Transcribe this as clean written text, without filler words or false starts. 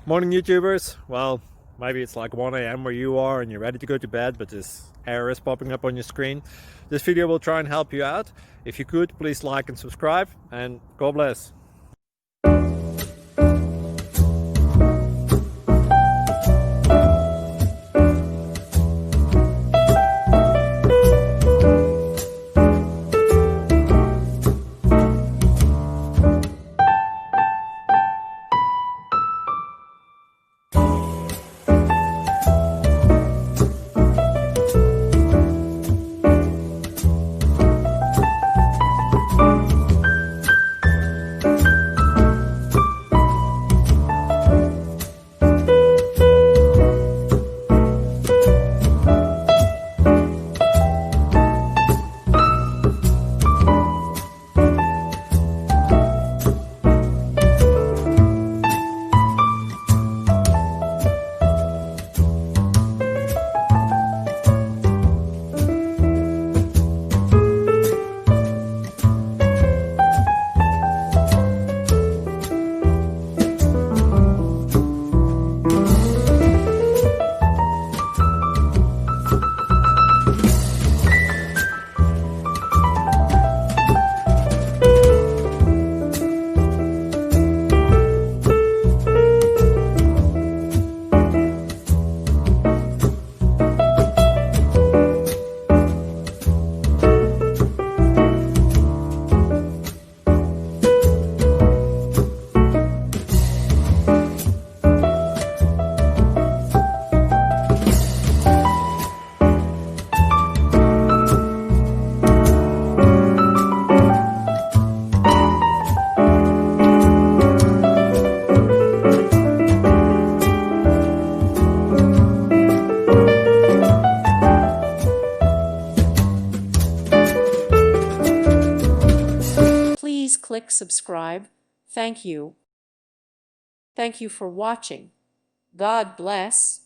Morning YouTubers. Well, maybe it's like 1 a.m. where you are and you're ready to go to bed, but this error is popping up on your screen. This video will try and help you out. If you could, please like and subscribe, and God bless. Please click subscribe. Thank you. Thank you for watching. God bless.